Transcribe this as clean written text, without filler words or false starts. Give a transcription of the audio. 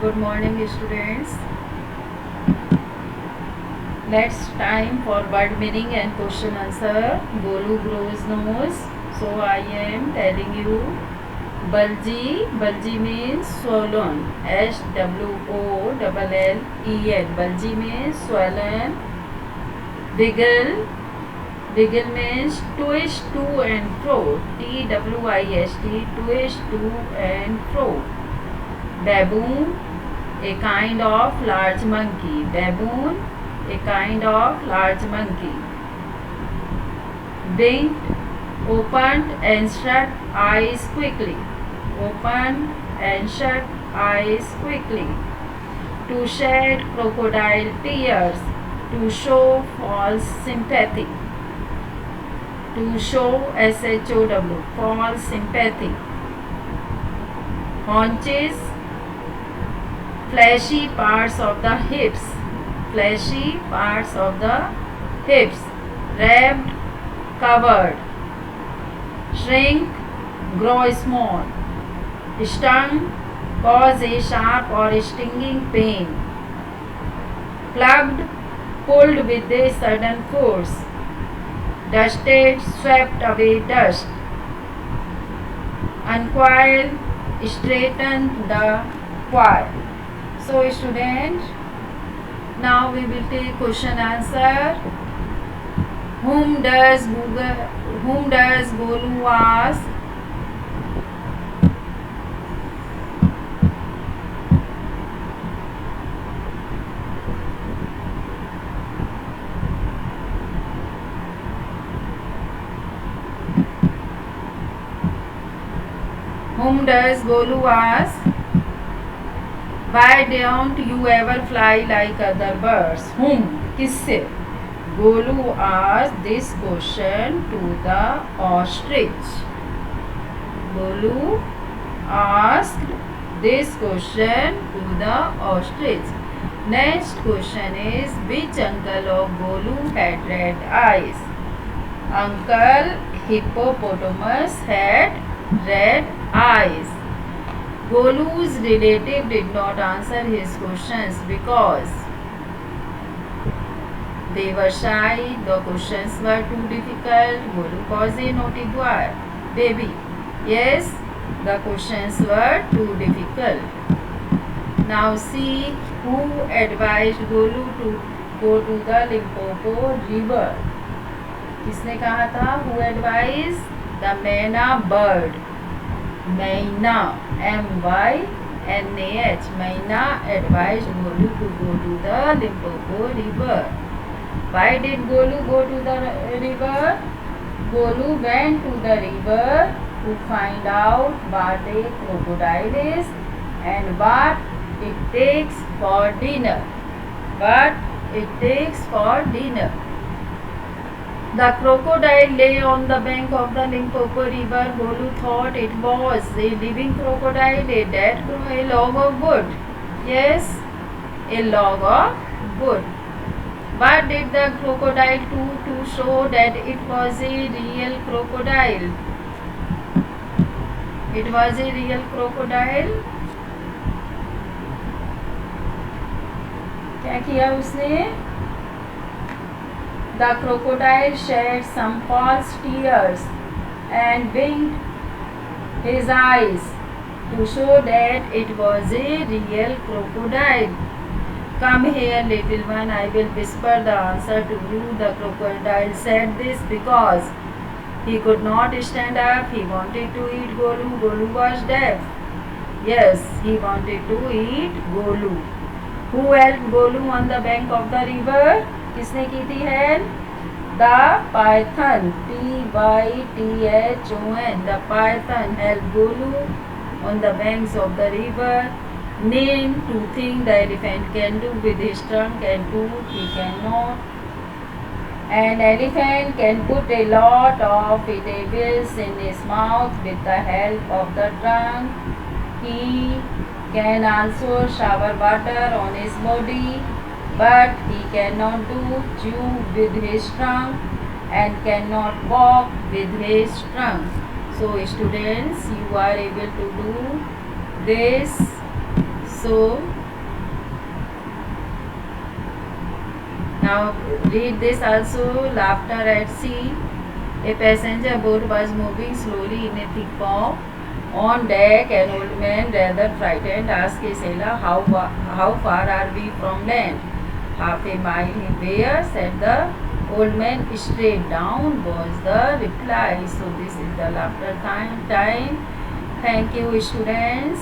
Good morning, students. Next time for word meaning and question answer. Golu grows nose. So I am telling you. Bulgy. Bulgy means swollen. SWOLLEN. Bulgy means swollen. Wiggle. Wiggle means twist to and fro. TWIST. Twist to and fro. Baboon, a kind of large monkey. Baboon, a kind of large monkey. Blinked, opened and shut eyes quickly. Opened and shut eyes quickly. To shed crocodile tears. To show false sympathy. To show SHOW, false sympathy. Haunches, fleshy parts of the hips. Fleshy parts of the hips. Wrapped, covered. Shrink, grow small. Stung, cause a sharp or stinging pain. Plucked, pulled with a sudden force. Dusted, swept away dust. Uncoil, straighten the coil. So student, now we will take question answer. Whom does Golu ask? Whom does Golu ask? Why don't you ever fly like other birds? Whom? किससे? Golu asked this question to the ostrich. Golu asked this question to the ostrich. Next question is, which uncle of Golu had red eyes? Uncle Hippopotamus had red eyes. Golu's relative did not answer his questions because they were shy. The questions were too difficult. Golu was a naughty boy. Baby. Yes, the questions were too difficult. Now see who advised Golu to go to the Limpopo river. किसने कहा था? Who advised? The Maina bird. Maina, MYNAH. Maina advised Golu to go to the Limpopo river. Why did Golu go to the river? Golu went to the river to find out what a crocodile is and what it takes for dinner. What it takes for dinner. The crocodile lay on the bank of the Limpopo river. Golu thought it was a living crocodile, a log of wood. Yes, a log of wood. What did the crocodile do to show that it was a real crocodile? It was a real crocodile. क्या किया उसने? The crocodile shed some false tears and winked his eyes to show that it was a real crocodile. Come here, little one, I will whisper the answer to you. The crocodile said this because he could not stand up. He wanted to eat Golu. Golu was deaf. Yes, he wanted to eat Golu. Who helped Golu on the bank of the river? किसने की थी help? The python. PYTHON. The python helped Golu on the banks of the river. Name two things the elephant can do with his trunk and tooth he cannot. An elephant can put a lot of eatables in his mouth with the help of the trunk. He can also shower water on his body, but he cannot chew with his trunk and cannot walk with his trunk. So students, you are able to do this. So Now read this also. Laughter at sea. A passenger boat was moving slowly in a thick fog. On deck, an old man, rather frightened, asked a sailor, how far are we from land? Half a mile. Where? Said the old man. Straight down was the reply. So this is the laughter time. Thank you, students.